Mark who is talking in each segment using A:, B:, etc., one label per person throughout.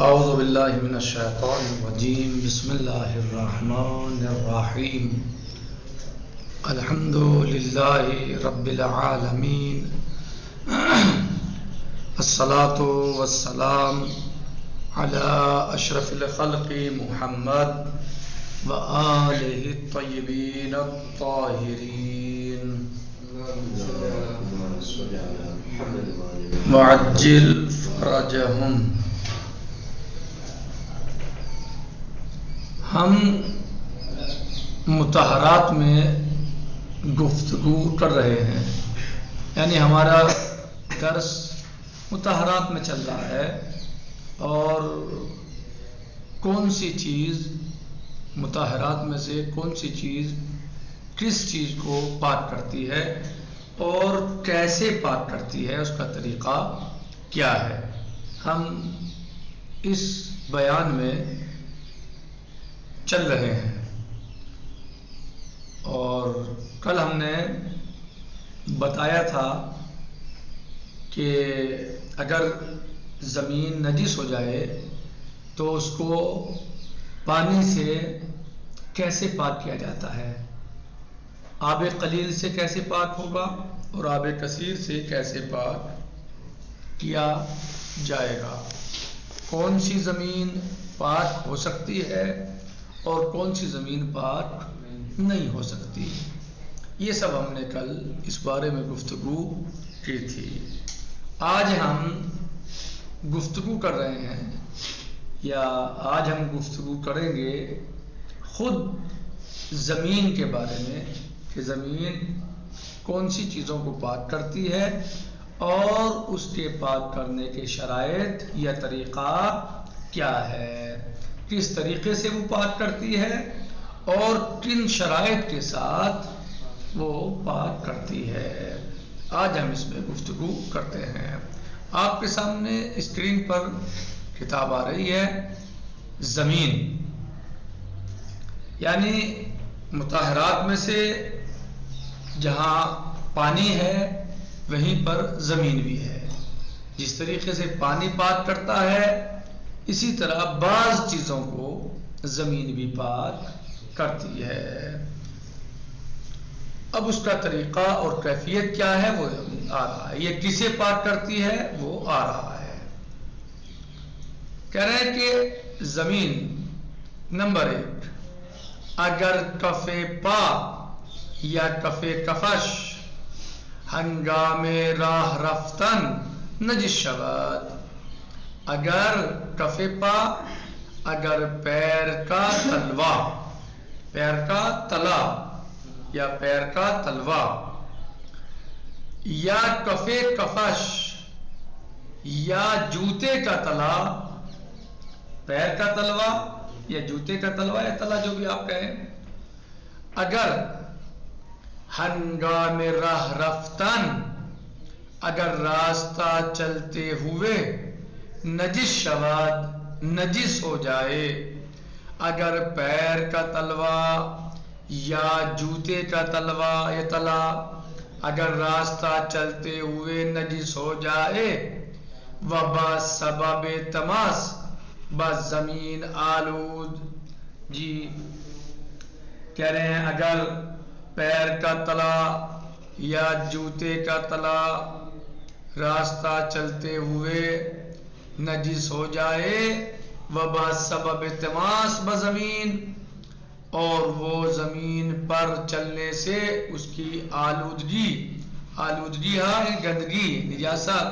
A: اعوذ باللہ من الشیطان الرجیم بسم اللہ الرحمن الرحیم الحمد للہ رب العالمین الصلاة والسلام علی اشرف الخلق محمد وآلہ الطیبین الطاہرین وعجل فرجہم۔ ہم مطہرات میں گفتگو کر رہے ہیں، یعنی ہمارا درس مطہرات میں چل رہا ہے، اور کون سی چیز مطہرات میں سے کون سی چیز کس چیز کو پاک کرتی ہے اور کیسے پاک کرتی ہے، اس کا طریقہ کیا ہے، ہم اس بیان میں چل رہے ہیں۔ اور کل ہم نے بتایا تھا کہ اگر زمین نجس ہو جائے تو اس کو پانی سے کیسے پاک کیا جاتا ہے، آب قلیل سے کیسے پاک ہوگا اور آب کثیر سے کیسے پاک کیا جائے گا، کون سی زمین پاک ہو سکتی ہے اور کون سی زمین پاک نہیں ہو سکتی، یہ سب ہم نے کل اس بارے میں گفتگو کی تھی۔ آج ہم گفتگو کر رہے ہیں، یا آج ہم گفتگو کریں گے خود زمین کے بارے میں کہ زمین کون سی چیزوں کو پاک کرتی ہے اور اس کے پاک کرنے کے شرائط یا طریقہ کیا ہے، کس طریقے سے وہ پاک کرتی ہے اور کن شرائط کے ساتھ وہ پاک کرتی ہے۔ آج ہم اس میں گفتگو کرتے ہیں۔ آپ کے سامنے اسکرین پر کتاب آ رہی ہے، زمین، یعنی مطہرات میں سے جہاں پانی ہے وہیں پر زمین بھی ہے۔ جس طریقے سے پانی پاک کرتا ہے اسی طرح بعض چیزوں کو زمین بھی پاک کرتی ہے۔ اب اس کا طریقہ اور کیفیت کیا ہے وہ آ رہا ہے، یہ کسے پاک کرتی ہے وہ آ رہا ہے۔ کہہ رہے ہیں کہ زمین نمبر 1، اگر کف پا یا کف کفش ہنگام راہ رفتن نجس شود، اگر کف پا، اگر پیر کا تلوا، پیر کا تلا یا پیر کا تلوا، یا کف کفش یا جوتے کا تلا، پیر کا تلوا یا جوتے کا تلوا یا تلا جو بھی آپ کہیں، اگر ہنگام راہ رفتن، اگر راستہ چلتے ہوئے نجس شود، نجس ہو جائے، اگر پیر کا تلوا یا جوتے کا تلوا یا تلا اگر راستہ چلتے ہوئے نجس ہو جائے، وبسبب تماس، بس زمین آلود، جی کہہ رہے ہیں اگر پیر کا تلا یا جوتے کا تلا راستہ چلتے ہوئے نجس ہو جائے، وبسبب تماس بزمین، اور وہ زمین پر چلنے سے اس کی آلودگی ہے گندگی، نجاست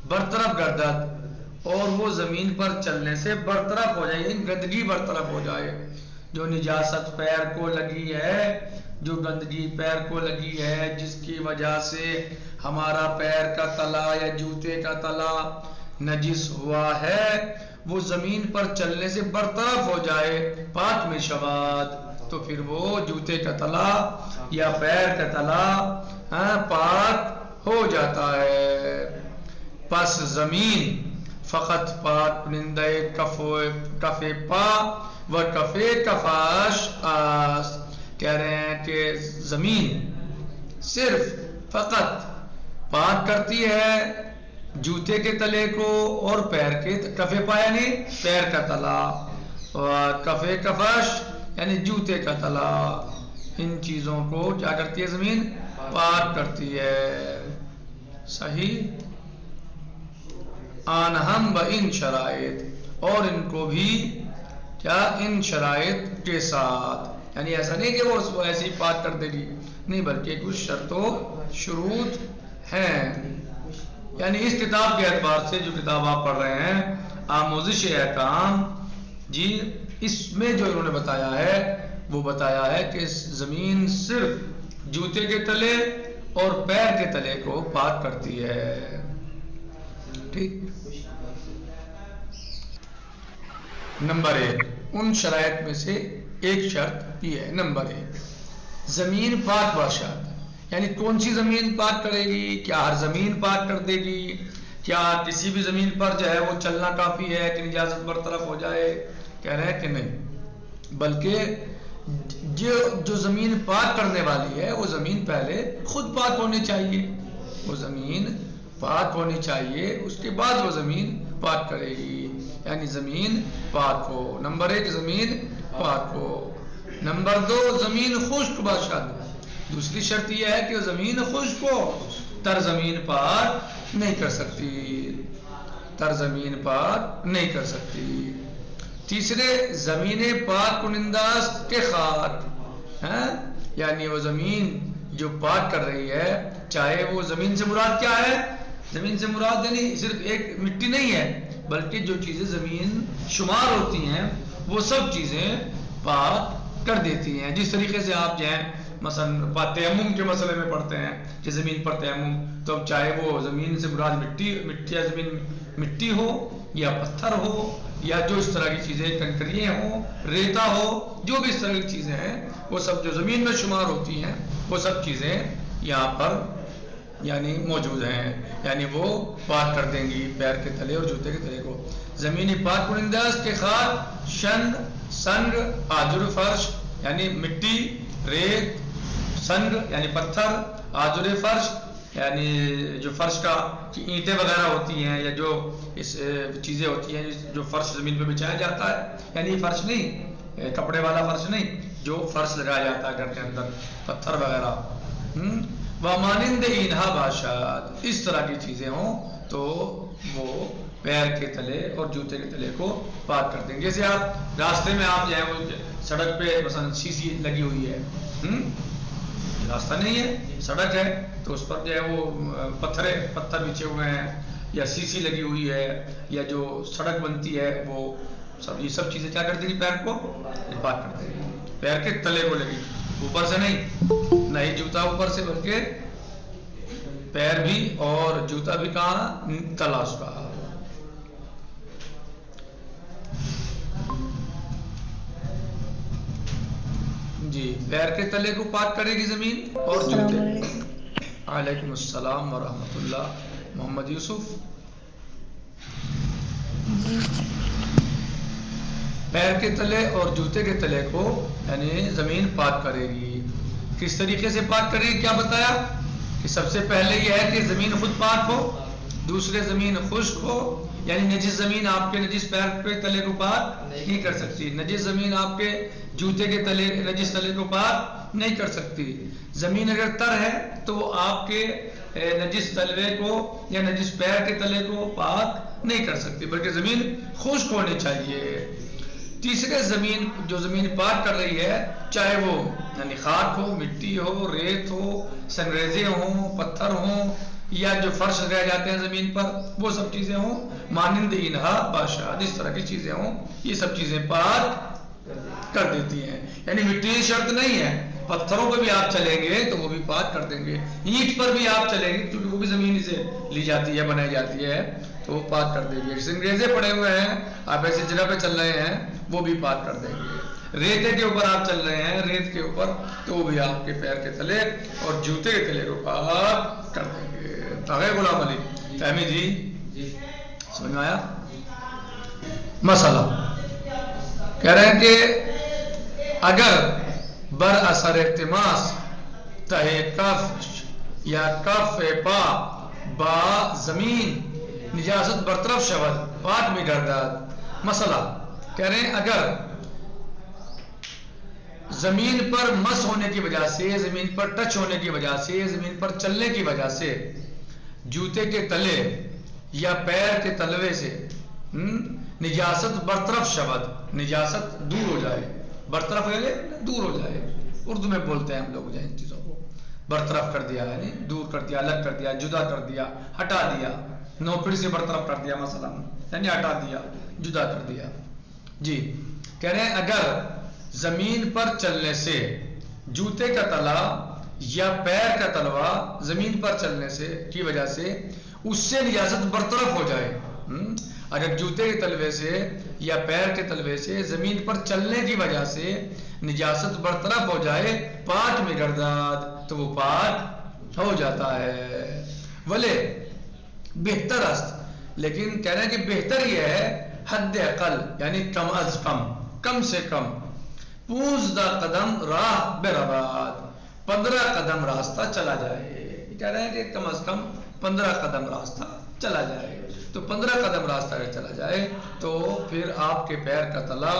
A: برطرف گردد، اور وہ زمین پر چلنے سے برطرف ہو جائے، گندگی برطرف ہو جائے، جو نجاست پیر کو لگی ہے، جو گندگی پیر کو لگی ہے، جس کی وجہ سے ہمارا پیر کا تلا یا جوتے کا تلا نجس ہوا ہے، وہ زمین پر چلنے سے برطرف ہو جائے، پاک میں شواد، تو پھر وہ جوتے کا تلا یا پیر کا تلا پاک ہو جاتا ہے۔ پس زمین فقط پاک کنندہ کف پا و کف کفاش آس، کہہ رہے ہیں کہ زمین صرف فقط پاک کرتی ہے جوتے کے تلے کو اور پیر کے کفے پا یعنی پیر کا تلا، اور کفے کفش یعنی جوتے کا تلا، ان چیزوں کو کیا کرتی ہے زمین؟ پاک کرتی ہے۔ صحیح۔ آنہم و ان شرائط، اور ان کو بھی کیا؟ ان شرائط کے ساتھ، یعنی ایسا نہیں کہ وہ اس کو ایسے ہی پاک کر دے گی، نہیں بلکہ کچھ شرط و شروط ہیں۔ یعنی اس کتاب کے اعتبار سے جو کتاب آپ پڑھ رہے ہیں آموزش احکام، جی اس میں جو انہوں نے بتایا ہے وہ بتایا ہے کہ زمین صرف جوتے کے تلے اور پیر کے تلے کو پاک کرتی ہے۔ ٹھیک۔ نمبر 1، ان شرائط میں سے ایک شرط یہ ہے، نمبر 1 زمین پاک باشد، یعنی کون سی زمین پاک کرے گی؟ کیا ہر زمین پاک کر دے گی؟ کیا کسی بھی زمین پر جو ہے وہ چلنا کافی ہے کہ نجاست برطرف ہو جائے؟ کہہ رہے ہیں کہ نہیں، بلکہ جو زمین پاک کرنے والی ہے وہ زمین پہلے خود پاک ہونی چاہیے، وہ زمین پاک ہونی چاہیے، اس کے بعد وہ زمین پاک کرے گی، یعنی زمین پاک ہو۔ نمبر 1 زمین پاک ہو۔ نمبر 2 زمین خشک باشد، دوسری شرط یہ ہے کہ زمین خشک ہو، تر زمین پاک نہیں کر سکتی، تر زمین پاک نہیں کر سکتی۔ تیسرے زمین پاک کنندہ است کے خاک، یعنی وہ زمین جو پاک کر رہی ہے، چاہے وہ زمین سے مراد کیا ہے؟ زمین سے مراد یعنی صرف ایک مٹی نہیں ہے، بلکہ جو چیزیں زمین شمار ہوتی ہیں وہ سب چیزیں پاک کر دیتی ہیں۔ جس طریقے سے آپ جو ہیں مثلا تیمم کے مسئلے میں پڑھتے ہیں کہ زمین پر تیمم، تو چاہے وہ زمین سے مراد مٹی یا زمین مٹی ہو یا پتھر ہو یا جو اس طرح کی چیزیں کنکریے ہوں، ریتا ہو، جو بھی اس طرح کی چیزیں ہیں وہ سب جو زمین میں شمار ہوتی ہیں وہ سب چیزیں یہاں پر یعنی موجود ہیں، یعنی وہ پاک کر دیں گی پیر کے تلے اور جوتے کے تلے کو۔ زمینی پاک کنندہ اس کے خاک، شند، سنگ، آجر فرش یعنی مٹی، ریت، سنگ یعنی پتھر، آجر فرش یعنی جو فرش کا اینٹیں وغیرہ ہوتی ہیں یا جو اس چیزیں ہوتی ہیں جو فرش زمین پہ بچھایا جاتا ہے، یعنی فرش نہیں، کپڑے والا فرش نہیں، جو فرش لگایا جاتا ہے گھر کے اندر، پتھر وغیرہ۔ وَمَانِنْدِ اِنْہَا بَاشَد، اس طرح کی چیزیں ہوں تو وہ پیر کے تلے اور جوتے کے تلے کو پاک کر دیں گے۔ جیسے آپ راستے میں آپ جو ہے وہ سڑک پہ مثلا شیشی لگی ہوئی ہے، راستہ نہیں ہے سڑک ہے تو اس پر جو ہے وہ پتھر بچھے ہوئے ہیں یا سیسی لگی ہوئی ہے یا جو سڑک بنتی ہے وہ سب یہ سب چیزیں کیا کر دیں گی؟ پیر کو پاک کر دیں گی، پیر کے تلے کو لگی، اوپر سے نہیں، نہیں جوتا اوپر سے بلکہ پیر بھی، اور جوتا بھی کہاں؟ تلا اس کا۔ جی پیر کے تلے کو پاک کرے گی زمین اور جوتے۔ علیکم السلام ورحمۃ اللہ۔ محمد یوسف، پیر کے تلے اور جوتے کے تلے کو یعنی زمین پاک کرے گی۔ کس طریقے سے پاک کرے گی؟ کیا بتایا کہ سب سے پہلے یہ ہے کہ زمین خود پاک ہو، دوسرے زمین خشک ہو، یعنی نجس زمین آپ کے نجس پیر کے تلے کو پاک نہیں کر سکتی، نجس زمین آپ کے جوتے کے تلے نجس تلے کو پاک نہیں کر سکتی۔ زمین اگر تر ہے تو وہ آپ کے نجس تلے کو یا نجس پیر کے تلے کو پاک نہیں کر سکتی، بلکہ زمین خشک ہونی چاہیے۔ تیسرے زمین جو زمین پاک کر رہی ہے، چاہے وہ یعنی خاک ہو، مٹی ہو، ریت ہو، سنگریزے ہوں، پتھر ہوں یا جو فرش لگائے جاتے ہیں زمین پر وہ سب چیزیں ہوں، مانند انہا باشد، اس طرح کی چیزیں ہوں، یہ سب چیزیں پاک کر دیتی ہیں۔ یعنی مٹی شرط نہیں ہے، پتھروں پہ بھی آپ چلیں گے تو وہ بھی پاک کر دیں گے، اینٹ پر بھی آپ چلیں گے کیونکہ وہ بھی زمین سے لی جاتی ہے، بنائی جاتی ہے، تو وہ پاک کر دیں گے۔ سنگریزے پڑے ہوئے ہیں، آپ ایسی جگہ پہ چل رہے ہیں، وہ بھی پاک کر دیں گے۔ ریتے کے اوپر آپ چل رہے ہیں، ریت کے اوپر، تو وہ بھی آپ کے پیر کے تلے اور جوتے کے تلے کو پاک کر دیں گے۔ تاغیر غلام علی فہمی جی سمجھ میں آیا؟ مسئلہ کہہ رہے ہیں کہ اگر بر اثر التماس تہ کف یا کف پا با زمین نجاست برطرف شود پاک میں گردد. مسئلہ کہہ رہے ہیں اگر زمین پر مس ہونے کی وجہ سے، زمین پر ٹچ ہونے کی وجہ سے، زمین پر چلنے کی وجہ سے جوتے کے تلے یا پیر کے تلوے سے نجاست برطرف شود، نجاست دور ہو جائے. برطرف دور ہو جائے، اردو میں بولتے ہیں ہم لوگ ان چیزوں کو. برطرف کر دیا یعنی دور کر دیا، الگ کر دیا، جدا کر دیا، ہٹا دیا. نوپڑی سے برطرف کر دیا مثلا، یعنی ہٹا دیا، جدا کر دیا. جی کہہ رہے ہیں اگر زمین پر چلنے سے جوتے کا تلا یا پیر کا تلوا زمین پر چلنے سے کی وجہ سے اس سے نجاست برطرف ہو جائے. اگر جوتے کے تلوے سے یا پیر کے تلوے سے زمین پر چلنے کی وجہ سے نجاست برطرف ہو جائے پاک میں گردد تو وہ پاک ہو جاتا ہے. ولے بہتر است، لیکن کہہ رہے ہیں کہ بہتر یہ ہے حد اقل یعنی کم از کم، کم سے کم 15 قدم راہ برود، 15 قدم راستہ چلا جائے. کہہ رہے ہیں کہ کم از کم 15 قدم راستہ چلا جائے. تو 15 قدم راستہ اگر چلا جائے تو پھر آپ کے پیر کا تلا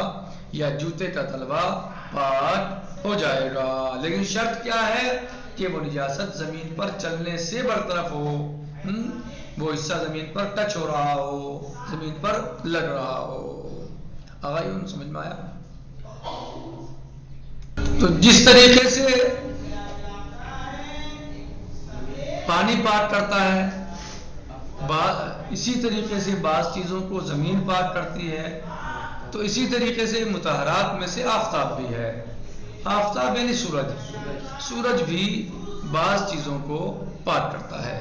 A: یا جوتے کا تلوا پاک ہو جائے گا. لیکن شرط کیا ہے کہ وہ نجاست زمین پر چلنے سے برطرف ہو، وہ حصہ زمین پر ٹچ ہو رہا ہو، زمین پر لگ رہا ہو. آگاہ سمجھ میں آیا؟ تو جس طریقے سے پانی پاک کرتا ہے اسی طریقے سے بعض چیزوں کو زمین پاک کرتی ہے. تو اسی طریقے سے مطہرات میں سے آفتاب بھی ہے. آفتاب یعنی سورج، سورج بھی بعض چیزوں کو پاک کرتا ہے.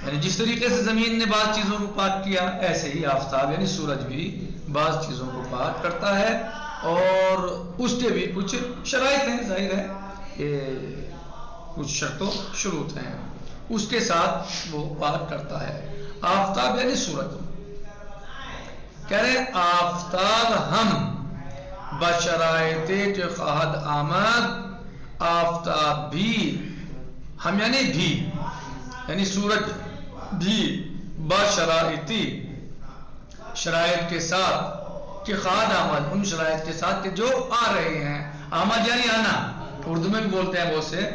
A: یعنی جس طریقے سے زمین نے بعض چیزوں کو پاک کیا ایسے ہی آفتاب یعنی سورج بھی بعض چیزوں کو پاک کرتا ہے. اور اس کے بھی کچھ شرائط ہیں، ظاہر ہے کہ کچھ شرط و شروط ہیں، اس کے ساتھ وہ پاک کرتا ہے. آفتاب یعنی سورج. کہہ رہے ہیں آفتاب ہم بشرائط کے خواہد آمد، آفتاب بھی ہم یعنی بھی یعنی سورج بھی بشرائطی شرائط کے ساتھ کہ خواہد آمد، ان شرائط کے ساتھ کہ جو آ رہے ہیں. آمد یعنی آنا، اردو میں بھی بولتے ہیں، بہت سے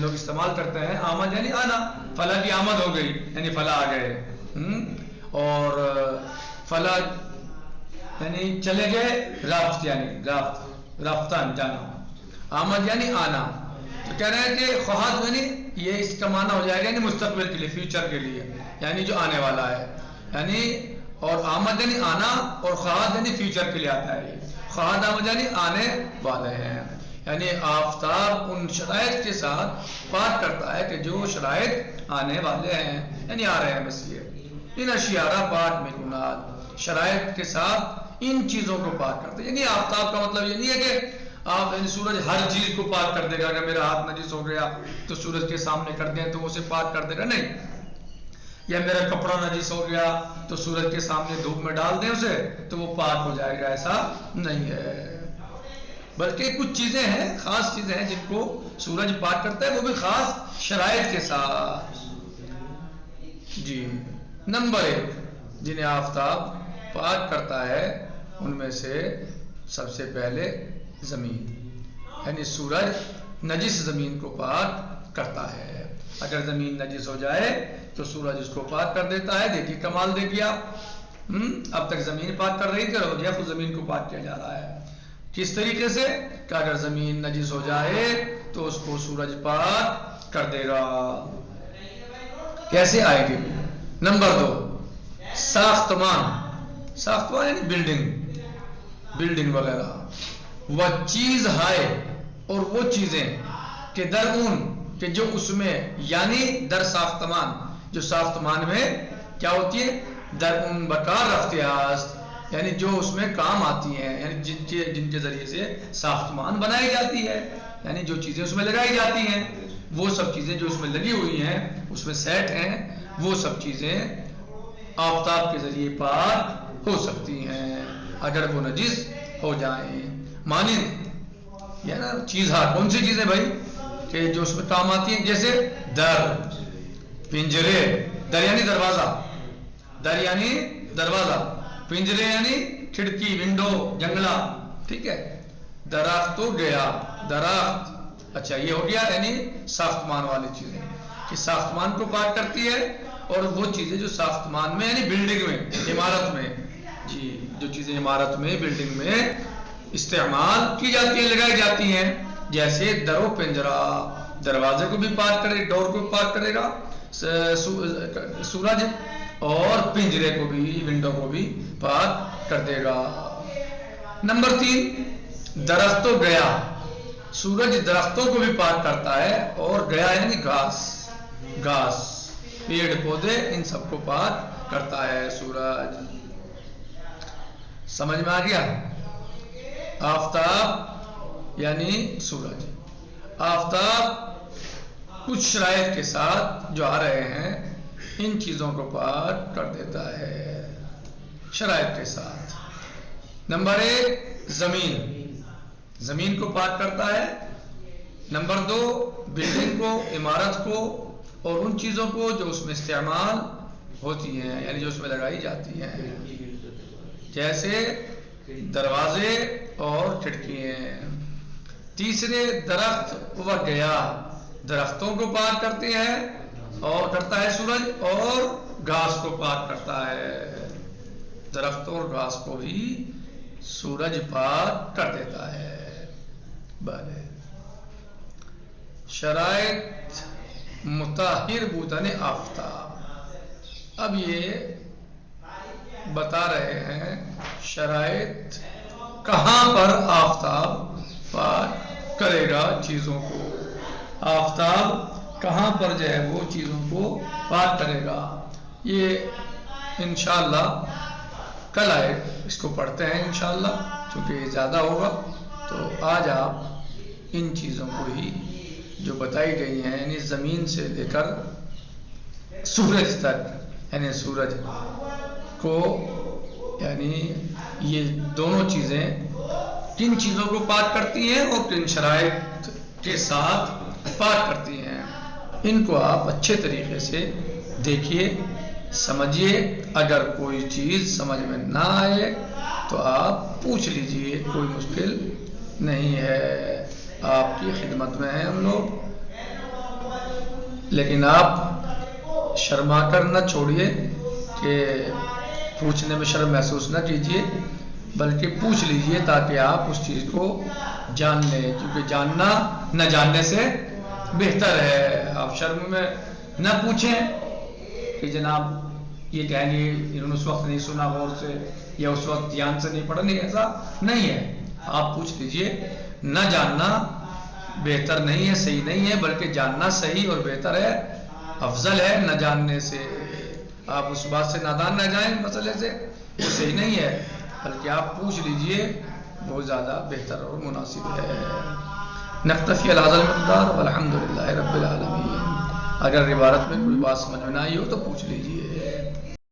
A: لوگ استعمال کرتے ہیں. آمد یعنی آنا، فلاں کی آمد ہو گئی یعنی فلاں آ گئے، اور فلاں یعنی چلے گئے، رافت یعنی رافتان جانا. آمد یعنی آنا. تو کہہ رہے ہیں کہ خواہد یعنی یہ اس کا معنی ہو جائے گا یعنی مستقبل کے لیے، فیوچر کے لیے، یعنی جو آنے والا ہے. یعنی اور آمد یعنی آنا اور خواہد یعنی فیوچر کے لیے آتا ہے. خواہد آمد یعنی آنے والے ہیں. یعنی آفتاب ان شرائط کے ساتھ پاک کرتا ہے کہ جو شرائط آنے والے ہیں یعنی آ رہے ہیں. بس یہ ان اشیارہ پاک میں گناہ شرائط کے ساتھ ان چیزوں کو پاک کرتے ہیں. یعنی آفتاب کا مطلب یہ نہیں ہے کہ آپ یعنی سورج ہر چیز کو پاک کر دے گا. اگر میرا ہاتھ نجس ہو گیا تو سورج کے سامنے کر دیں تو اسے پاک کر دے گا، نہیں. یا میرا کپڑا نجس ہو گیا تو سورج کے سامنے دھوپ میں ڈال دیں اسے تو وہ پاک ہو جائے گا، ایسا نہیں ہے. بلکہ کچھ چیزیں ہیں، خاص چیزیں ہیں جن کو سورج پاک کرتا ہے، وہ بھی خاص شرائط کے ساتھ. جی نمبر 1 جنہیں آفتاب پاک کرتا ہے ان میں سے سب سے پہلے زمین، یعنی سورج نجس زمین کو پاک کرتا ہے. اگر زمین نجس ہو جائے تو سورج اس کو پاک کر دیتا ہے. دیکھیے کمال دیکھیے آپ، اب تک زمین پاک کر رہی تھی اور اب زمین کو پاک کیا جا رہا ہے. کس طریقے سے کہ اگر زمین نجس ہو جائے تو اس کو سورج پاک کر دے گا. کیسے آئے گی؟ نمبر 2 ساختمان، ساختمان یعنی بلڈنگ وغیرہ. وہ چیز ہے اور وہ چیزیں کہ در اون کہ جو اس میں یعنی در ساختمان، جو ساختمان میں کیا ہوتی ہے، در اون بکار رفتے است، یعنی جو اس میں کام آتی ہیں، یعنی جن کے ذریعے سے ساختمان بنائی جاتی ہے، یعنی جو چیزیں اس میں لگائی جاتی ہیں، وہ سب چیزیں جو اس میں لگی ہوئی ہیں، اس میں سیٹ ہیں، وہ سب چیزیں آفتاب کے ذریعے پاک ہو سکتی ہیں اگر وہ نجس ہو جائیں. مانند یہ نا چیز ہاں کون سی چیزیں بھائی کہ جو اس میں کام آتی ہیں، جیسے در، پنجرے، در یعنی دروازہ، در یعنی دروازہ، پنجرے یعنی کھڑکی، ونڈو، جنگلہ، ٹھیک ہے. درخت تو گیا، درخت، اچھا یہ ہو گیا یعنی ساختمان والی چیزیں کہ ساختمان کو پاک کرتی ہے، اور وہ چیزیں جو ساختمان میں یعنی بلڈنگ میں، عمارت میں، جی جو چیزیں عمارت میں، بلڈنگ میں استعمال کی جاتی ہیں، لگائی جاتی ہیں، جیسے در و پنجرہ، دروازے کو بھی پاک کرے، ڈور کو پاک کرے گا سورج، اور پنجرے کو بھی، ونڈو کو بھی پاک کر دے گا. نمبر 3، درخت تو گیا، سورج درختوں کو بھی پاک کرتا ہے، اور گیا یعنی گھاس، گھاس، پیڑ پودے، ان سب کو پاک کرتا ہے سورج. سمجھ میں آ گیا؟ آفتاب یعنی سورج، آفتاب کچھ شرائط کے ساتھ جو آ رہے ہیں ان چیزوں کو پاک کر دیتا ہے شرائط کے ساتھ. نمبر 1 زمین، زمین کو پاک کرتا ہے. نمبر 2 بلڈنگ کو، عمارت کو، اور ان چیزوں کو جو اس میں استعمال ہوتی ہیں یعنی جو اس میں لگائی جاتی ہیں، جیسے دروازے اور کھڑکیاں. تیسرے درخت و گیا، درختوں کو پاک کرتے ہیں اور کرتا ہے سورج، اور گھاس کو پاک کرتا ہے، درختوں اور گھاس کو بھی سورج پاک کر دیتا ہے. بھلے شرائط مطہر بودن آفتاب، اب یہ بتا رہے ہیں شرائط کہاں پر آفتاب پاک کرے گا چیزوں کو، آفتاب کہاں پر جو ہے وہ چیزوں کو پاک کرے گا. یہ انشاءاللہ کل آئے اس کو پڑھتے ہیں انشاءاللہ، چونکہ یہ زیادہ ہوگا. تو آج آپ ان چیزوں کو ہی جو بتائی گئی ہیں یعنی زمین سے لے کر سورج تک، یعنی سورج کو، یعنی یہ دونوں چیزیں کن چیزوں کو پاک کرتی ہیں اور کن شرائط کے ساتھ پاک کرتی ہیں، ان کو آپ اچھے طریقے سے دیکھیے، سمجھیے. اگر کوئی چیز سمجھ میں نہ آئے تو آپ پوچھ لیجئے، کوئی مشکل نہیں ہے، آپ کی خدمت میں ہیں ہم لوگ. لیکن آپ شرما کر نہ چھوڑیے کہ پوچھنے میں شرم محسوس نہ کیجیے، بلکہ پوچھ لیجئے تاکہ آپ اس چیز کو جان لیں، کیونکہ جاننا نہ جاننے سے بہتر ہے. آپ شرم میں نہ پوچھیں کہ جناب یہ کہہ لیے انہوں نے اس وقت نہیں سنا غور سے، یا اس وقت دھیان سے نہیں پڑھا، نہیں، ایسا نہیں ہے. آپ پوچھ لیجئے. نہ جاننا بہتر نہیں ہے، صحیح نہیں ہے، بلکہ جاننا صحیح اور بہتر ہے، افضل ہے نہ جاننے سے. آپ اس بات سے نادان نہ جائیں مسئلے سے، وہ صحیح نہیں ہے، بلکہ آپ پوچھ لیجئے، بہت زیادہ بہتر اور مناسب ہے. نکتفی علی ھذا المقدار والحمدللہ رب العالمین. اگر عبارت میں کوئی بات سمجھ میں نہ آئی ہو تو پوچھ لیجئے.